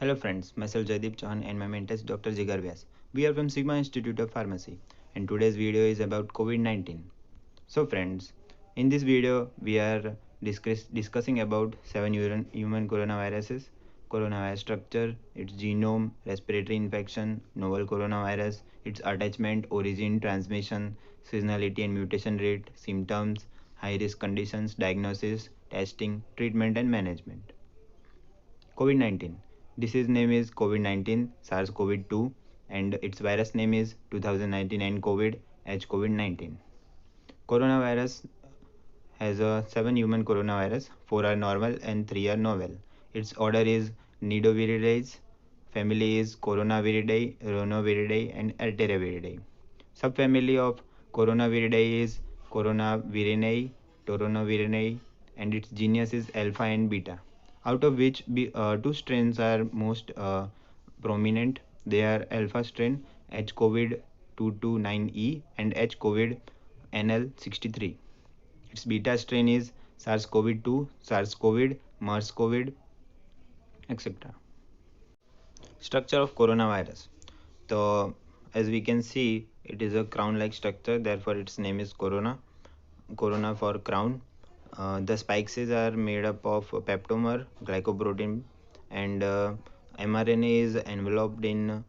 Hello friends, myself Jaideep Chauhan and my mentor is Dr. Jigar Vyas. We are from Sigma Institute of Pharmacy and today's video is about COVID-19. So friends, in this video we are discussing about 7 human coronaviruses, coronavirus structure, its genome, respiratory infection, novel coronavirus, its attachment, origin, transmission, seasonality and mutation rate, symptoms, high risk conditions, diagnosis, testing, treatment and management. COVID-19. Disease name is COVID-19 SARS-CoV-2 and its virus name is 2019 nCoV H COVID-19. Coronavirus has a 7 human coronavirus, 4 are normal and 3 are novel. Its order is Nidoviridae, family is Coronaviridae, Rhinoviridae and Arteriaviridae. Subfamily of Coronaviridae is Coronavirinae, Toronavirinae and its genus is Alpha and Beta, out of which two strains are most prominent. They are alpha strain H COVID 229E and H COVID NL63. Its beta strain is SARS-CoV-2, SARS-CoV, MERS-CoV, etc. Structure of coronavirus. So, as we can see, it is a crown-like structure. Therefore, its name is corona. Corona for crown. The spikes are made up of peptomer, glycoprotein, and mRNA is enveloped in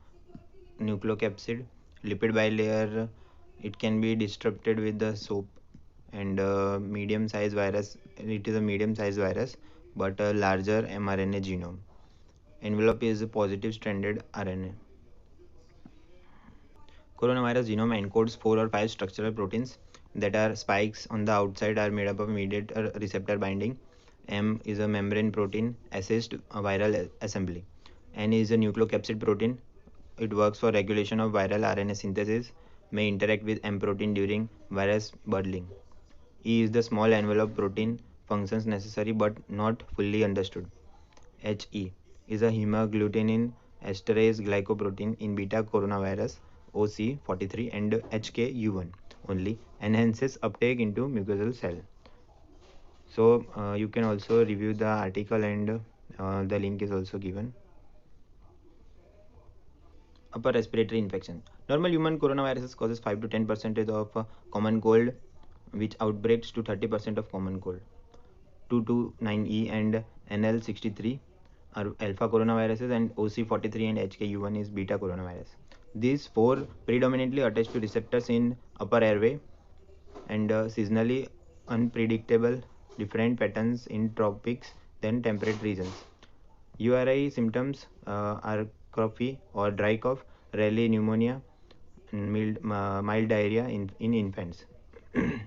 nucleocapsid. Lipid bilayer. It can be disrupted with the soap and medium-sized virus. It is a medium-sized virus, but a larger mRNA genome. Envelope is a positive stranded RNA. Coronavirus genome encodes 4 or 5 structural proteins that are spikes on the outside are made up of mediator receptor binding. M is a membrane protein, assist a viral assembly. N is a nucleocapsid protein. It works for regulation of viral RNA synthesis, may interact with M protein during virus budding. E is the small envelope protein, functions necessary but not fully understood. He is a hemagglutinin esterase glycoprotein in beta coronavirus OC43 and HKU1 only enhances uptake into mucosal cell. So you can also review the article and the link is also given. Upper respiratory infection. Normal human coronaviruses causes 5 to 10% of common cold, which outbreaks to 30% of common cold. 229E and NL63 are alpha coronaviruses and OC43 and HKU1 is beta coronavirus. These four predominantly attach to receptors in upper airway and seasonally unpredictable different patterns in tropics than temperate regions. URI symptoms are cough or dry cough, rarely pneumonia, and mild diarrhea in infants. The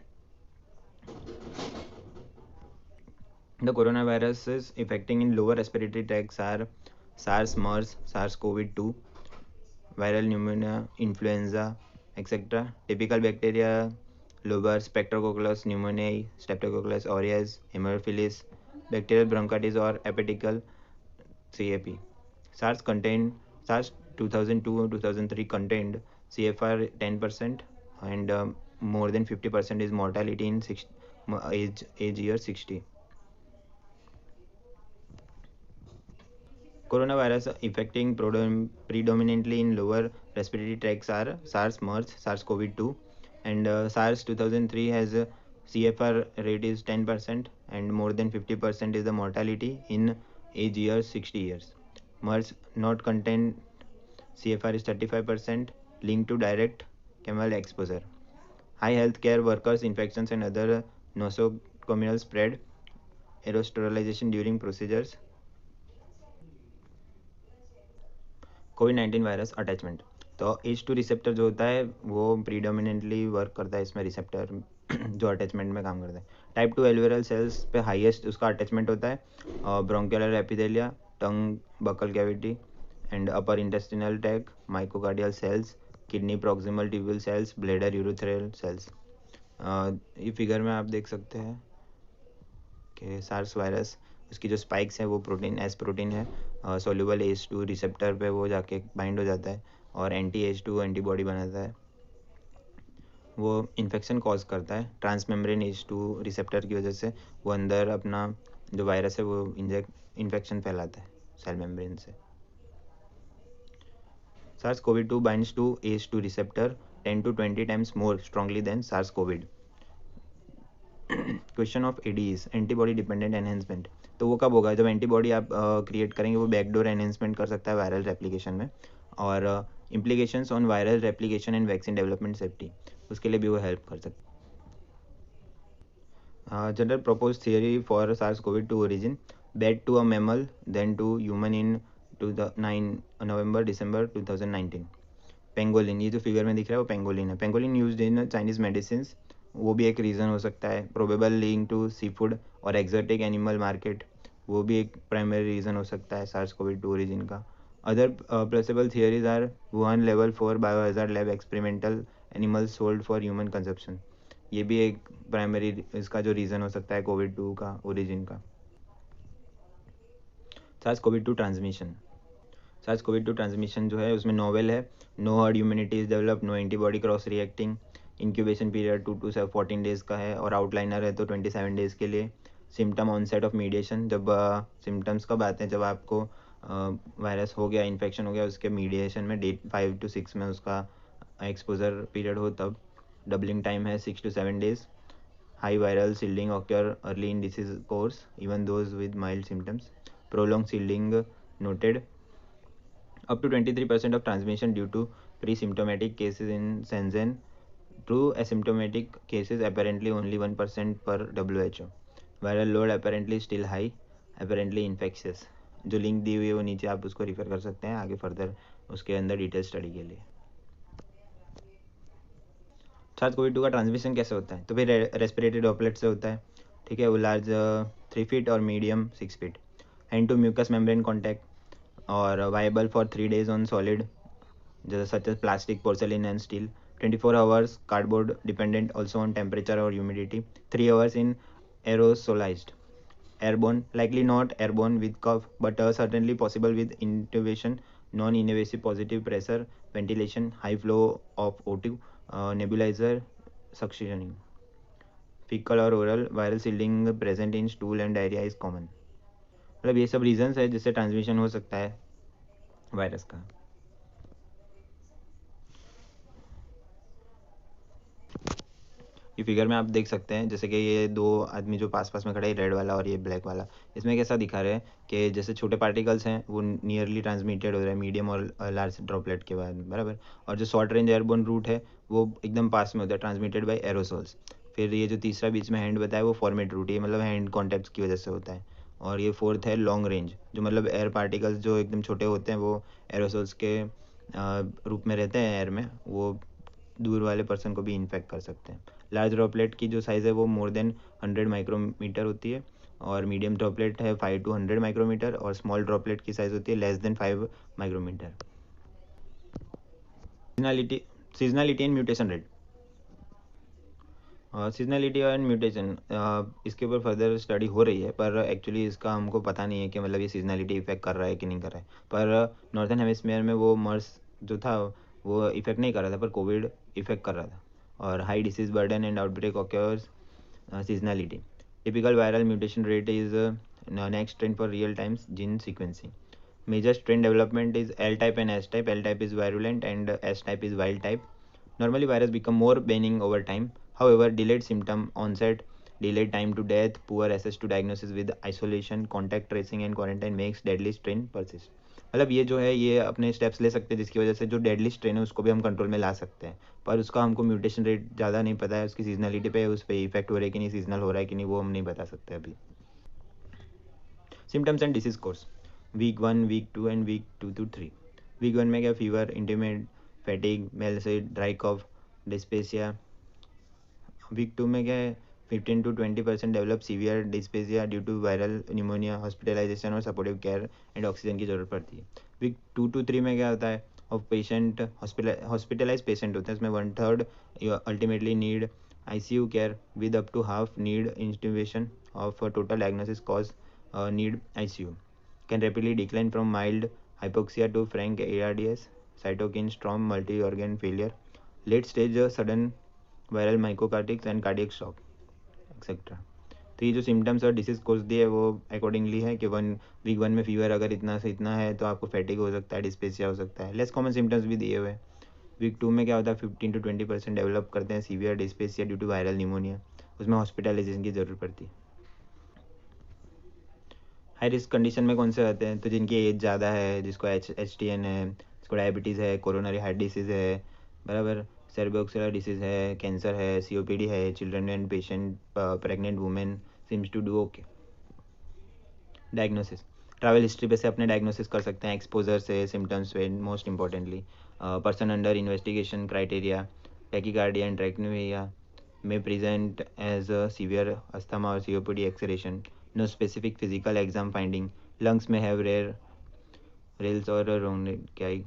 coronaviruses affecting in lower respiratory tracts are SARS, MERS, SARS-CoV-2, viral pneumonia, influenza, etc. Typical bacteria, Lobar, Streptococcus pneumoniae, Streptococcus aureus, Haemophilus, bacterial bronchitis or atypical CAP. SARS 2002-2003 contained CFR 10% and more than 50% is mortality in age year 60. Coronavirus affecting predominantly in lower respiratory tracts are SARS, MERS, SARS-CoV-2, and SARS 2003 has a CFR rate is 10% and more than 50% is the mortality in age years 60 years. MERS not contain CFR is 35% linked to direct camel exposure. High healthcare workers infections and other nosocomial spread, aerosolization during procedures. Covid virus attachment. तो H2 receptor जो होता है वो predominantly work करता है इसमें receptor जो attachment में काम करता है. टाइप 2 एल्वेोल सेल्स पे हाईएस्ट उसका अटैचमेंट होता है. Bronchiolar epithelia, tongue buccal cavity and upper intestinal tract, myocardial cells, kidney proximal tubule cells, bladder urothelial cells. ये फिगर में आप देख सकते हैं कि सार्स वायरस उसकी जो स्पाइक्स है वो प्रोटीन एस प्रोटीन है. सोल्यूबल H2 रिसेप्टर पे वो जाके बाइंड हो जाता है और एंटी H2 एंटीबॉडी बनाता है. वो इन्फेक्शन कॉज करता है. ट्रांसमेम्ब्रेन H2 रिसेप्टर की वजह से वो अंदर अपना जो वायरस है वो इन्फेक्शन फैलाता है सेल मेम्ब्रेन से. SARS-CoV-2 binds to ACE2 receptor 10 to 20 times more strongly than SARS-CoV. Question of ADE, antibody dependent enhancement, तो वो कब होगा? जब एंटीबॉडी आप क्रिएट करेंगे वो बैकडोर एनहेंसमेंट कर सकता है वायरल रेप्लिकेशन में, और implications on viral replication and vaccine development safety, उसके लिए भी वो हेल्प कर सकता है। General propose theory for SARS-CoV-2 origin, that to a mammal then to human in 9 November December 2019। Pangolin, ये जो फिगर में दिख रहा है वो पेंगोलिन है। Pangolin used in Chinese medicine, वो भी एक रीज़न हो सकता है। Probable link to seafood और एक्जोटिक एनिमल मार्केट, वो भी एक प्राइमरी रीज़न हो सकता है SARS-CoV-2 ओरिजिन का। Other plausible theories are Wuhan level 4 biohazard lab experimental animals sold for human consumption, ये भी एक प्राइमरी इसका जो रीज़न हो सकता है कोविड-2 का ओरिजिन का। SARS-CoV-2 ट्रांसमिशन, SARS-CoV-2 ट्रांसमिशन जो है उसमें नोवेल है, no herd immunity is develop, no antibody cross reacting, incubation period 2 to 14 days का है, और आउटलाइनर है तो 27 डेज़ के लिए। सिम्टम ऑनसेट ऑफ मीडिएशन, जब सिम्टम्स कब आते हैं? जब आपको वायरस हो गया, इन्फेक्शन हो गया, उसके मीडिएशन में डे 5 to 6 में उसका एक्सपोजर पीरियड हो तब। डबलिंग टाइम है 6 to 7 days. High viral shielding occur early in disease course even those with mild symptoms, prolong shielding noted. Up to 23% of transmission due to pre-symptomatic cases in Shenzhen. True asymptomatic cases apparently only 1% per WHO. Viral load apparently still high. Apparently infectious. जो link दी हुई है वो नीचे आप उसको refer कर सकते हैं आगे फर्दर उसके अंदर डिटेल स्टडी के लिए। SARS-CoV-2 का ट्रांसमिशन कैसे होता है? तो फिर रेस्पिरेटरी ड्रॉपलेट से होता है, ठीक है। वो लार्ज 3 फीट और medium 6 feet. Hand to mucous membrane contact, और viable for 3 days on solid such as plastic, porcelain and steel. 24 hours cardboard dependent also on temperature or humidity. 3 hours in aerosolized. Airborne, likely not airborne with cough, but certainly possible with intubation, non-invasive positive pressure, ventilation, high flow of O2, nebulizer, suctioning. Fecal or oral viral shielding present in stool and diarrhea is common. मतलब ये सब reasons है जिससे transmission हो सकता है virus का। ये फिगर में आप देख सकते हैं जैसे कि ये दो आदमी जो पास पास में खड़े हैं, रेड वाला और ये ब्लैक वाला, इसमें कैसा दिखा रहे हैं कि जैसे छोटे पार्टिकल्स हैं वो नियरली ट्रांसमिटेड हो रहा है मीडियम और लार्ज ड्रॉपलेट के बाद, बराबर। और जो शॉर्ट रेंज एयरबोर्न रूट है वो एकदम पास में होता है, ट्रांसमिटेड बाय एरोसोल्स। फिर ये जो तीसरा बीच में हैंड बताया वो फॉर्मेट रूट, ये मतलब हैंड कॉन्टैक्ट की वजह से होता है। और ये फोर्थ है लॉन्ग रेंज, जो मतलब एयर पार्टिकल्स जो एकदम छोटे होते हैं वो एरोसोल्स के रूप में रहते हैं एयर में, वो दूर वाले पर्सन को भी इन्फेक्ट कर सकते हैं। लार्ज ड्रॉपलेट की जो साइज़ है वो मोर देन 100 माइक्रोमीटर होती है, और मीडियम ड्रॉपलेट है 5 to 100 माइक्रोमीटर, और स्मॉल ड्रॉपलेट की साइज़ होती है less than 5 micrometre. Seasonality and mutation rate, seasonality and mutation, इसके ऊपर फर्दर स्टडी हो रही है, पर एक्चुअली इसका हमको पता नहीं है कि मतलब ये सीजनलिटी इफेक्ट कर रहा है कि नहीं कर रहा है। पर नॉर्थन हेमिस्फीयर में वो मर्स जो था वो इफेक्ट नहीं कर रहा था, पर कोविड इफेक्ट कर रहा था। और high disease burden and outbreak occurs, seasonality. Typical viral mutation rate is next trend for real time gene sequencing. Major strain development is L type and S type. L type is virulent and S type is wild type. Normally virus become more benign over time. However, delayed symptom onset, delayed time to death, poor access to diagnosis with isolation, contact tracing and quarantine makes deadly strain persist. मतलब ये जो है ये अपने steps ले सकते हैं जिसकी वजह से जो डेडली स्ट्रेन है उसको भी हम कंट्रोल में ला सकते हैं, पर उसका हमको म्यूटेशन रेट ज़्यादा नहीं पता है, उसकी सीजनलिटी पे उस पर इफेक्ट हो रहा है कि नहीं, सीजनल हो रहा है कि नहीं, वो हम नहीं बता सकते अभी। Symptoms and disease course, week 1, week 2 and week 2 to 3। Week 1 में क्या? Fever, intimate, fatigue, malaise, dry cough, dyspnoea. Week 2 में क्या है? 15 to 20% develop severe dyspnoea due to viral pneumonia, hospitalisation और सपोर्टिव केयर एंड ऑक्सीजन की ज़रूरत पड़ती है। वीक 2 to 3 में क्या होता है? ऑफ पेशेंट हॉस्पिटलाइज पेशेंट होते हैं, इसमें 1/3 ultimately need ICU care with up to half need institution of total diagnosis cause need ICU, can rapidly decline from mild hypoxia to frank ARDS, cytokine storm, multi-organ failure, late stage sudden viral myocarditis and cardiac shock, etc. तो ये जो symptoms और disease course दिए वो accordingly है कि week 1 में fever अगर इतना से इतना है तो आपको फैटिक हो सकता है, डिस्पेसिया हो सकता है। लेस कॉमन सिम्टम्स भी दिए हुए हैं। वीक 2 में क्या होता है, 15 to 20% डेवलप करते हैं severe dyspnoea due to viral pneumonia, उसमें हॉस्पिटलाइजेशन की ज़रूरत पड़ती है। हाई रिस्क कंडीशन में कौन से आते हैं, तो जिनकी एज ज़्यादा है, जिसको HTN है, जिसको डायबिटीज़ है, कोरोनरी हार्ट डिसीज़ है, बराबर, सेर्बोक्सुलर डिसीज़ है, कैंसर है, COPD है, children and patient, pregnant women seems to do okay. Diagnosis, travel history पे से अपने डायग्नोसिस कर सकते हैं, एक्सपोजर से, सिम्टम्स पे, most importantly person under investigation criteria, tachycardia and tachypnoea may present as a severe asthma or COPD exhalation. No specific physical exam finding. Lungs may have rare rales or rhonchi.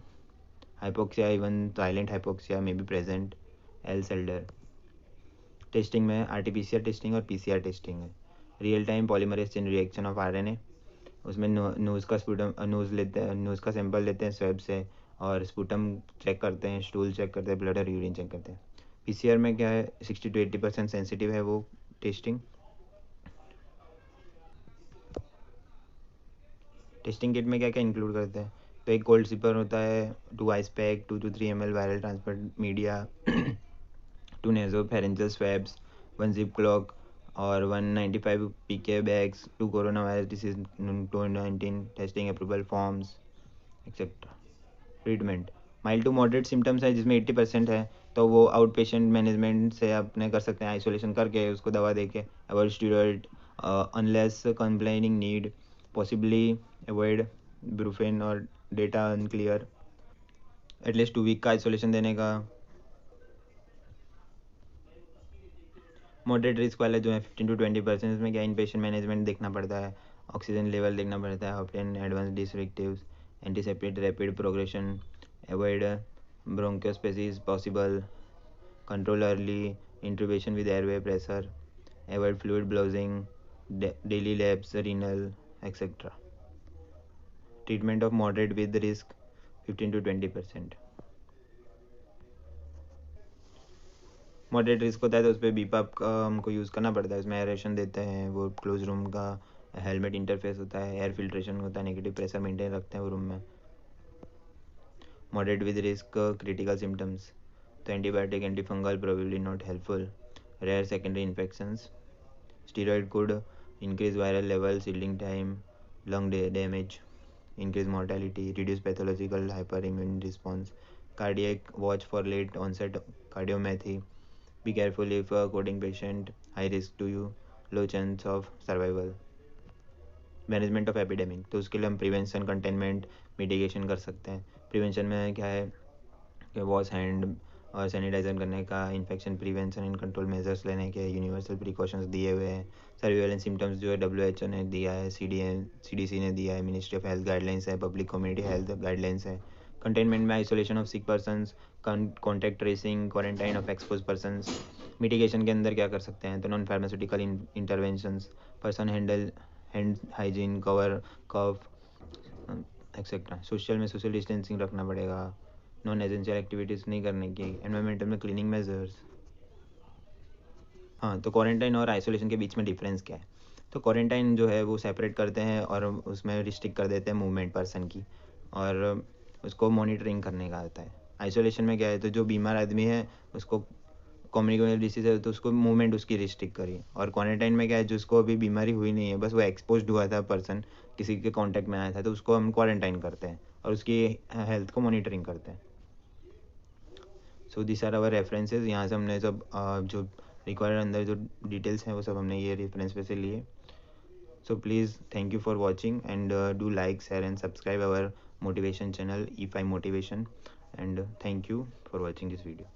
Hypoxia, even silent hypoxia may be present. else elder. Testing में RT-PCR testing और PCR testing है। Real time polymerase chain reaction of RNA, उसमें nose का sputum, nose लेते हैं, nose का sample लेते हैं स्वेब से, और स्पूटम चेक करते हैं, स्टूल चेक करते हैं, ब्लड और यूरिन चेक करते हैं। PCR में क्या है, 60 to 80% सेंसिटिव है वो टेस्टिंग। टेस्टिंग किट में क्या क्या इंक्लूड करते हैं, तो एक कोल्ड सिपर होता है, 2 ice pack, 2 to 3 ml viral transfer media, 2 nasopharyngeal swabs, 1 zip clock और 195 PK bags, 2 corona virus disease 2019 testing approval forms etcetera. Treatment, mild to moderate symptoms है जिसमें 80% है, तो वो आउट पेशेंट मैनेजमेंट से अपने कर सकते हैं, आइसोलेशन करके उसको दवा दे के, avoid steroid unless complaining need, possibly avoid Brufen और डेटा अनक्लियर, एटलीस्ट 2 वीक का आइसोलेशन देने का। मॉडरेट रिस्क वाले जो है 15 to 20%, इसमें क्या, इन पेशेंट मैनेजमेंट देखना पड़ता है, ऑक्सीजन लेवल देखना पड़ता है, obtain advance directives, anticipate rapid progression, avoid bronchospasm possible, control early intubation with airway pressure, avoid fluid blousing, daily labs, renal, etc. Treatment of moderate with risk 15 to 20%. Moderate risk होता है तो उस पर बीपाप का हमको यूज़ करना पड़ता है, उसमें एरेशन देते हैं, वो क्लोज रूम का हेलमेट इंटरफेस होता है, एयर फिल्ट्रेशन होता है, नेगेटिव प्रेशर मेंटेन रखते हैं वो रूम में। Moderate with risk critical symptoms, तो antibiotic antifungal probably not helpful, rare secondary infections, steroid could increase viral levels, healing time, lung damage, increase mortality, reduce pathological hyperimmune response, cardiac watch for late onset cardiomyopathy, be careful if a coding patient, high risk to you, low chance of survival। Management of epidemic, तो उसके लिए हम prevention, containment, mitigation कर सकते हैं। Prevention में क्या है कि वॉश हैंड और सैनिटाइजर करने का, infection prevention and control measures लेने के यूनिवर्सल प्रिकॉशंस दिए हुए हैं। सर्विलेंस सिम्टम्स जो है WHO ने दिया है, CDC ने दिया है, मिनिस्ट्री ऑफ हेल्थ गाइडलाइंस है, पब्लिक कम्युनिटी हेल्थ गाइडलाइंस है। कंटेनमेंट में isolation of sick persons, contact tracing, quarantine of expose persons. Mitigation के अंदर क्या कर सकते हैं, तो non pharmaceutical interventions, person hand hygiene, cover cough et cetera. Social में सोशल डिस्टेंसिंग रखना पड़ेगा, नॉन एसेंशियल एक्टिविटीज़ नहीं करने की, एनवायरमेंटल में क्लीनिंग मेजर्स। हाँ, तो क्वारंटाइन और आइसोलेशन के बीच में डिफरेंस क्या है, तो क्वारंटाइन जो है वो सेपरेट करते हैं और उसमें रिस्ट्रिक्ट कर देते हैं मूवमेंट पर्सन की, और उसको मॉनिटरिंग करने का आता है। आइसोलेशन में क्या है, तो जो बीमार आदमी है उसको कम्युनिकेबल डिसीज है तो उसको मूवमेंट उसकी रिस्ट्रिक्ट करी, और क्वारंटाइन में क्या है, जिसको अभी बीमारी हुई नहीं है, बस वो एक्सपोज हुआ था पर्सन, किसी के कॉन्टैक्ट में आया था, तो उसको हम क्वारंटाइन करते हैं और उसकी हेल्थ को मॉनिटरिंग करते हैं। So this are our references, यहाँ से हमने सब जो रिक्वायर्ड अंदर जो डिटेल्स हैं वो सब हमने ये रेफरेंस पे से लिए। So please thank you for watching and do like, share and subscribe our motivation channel E5 motivation, and thank you for watching this video.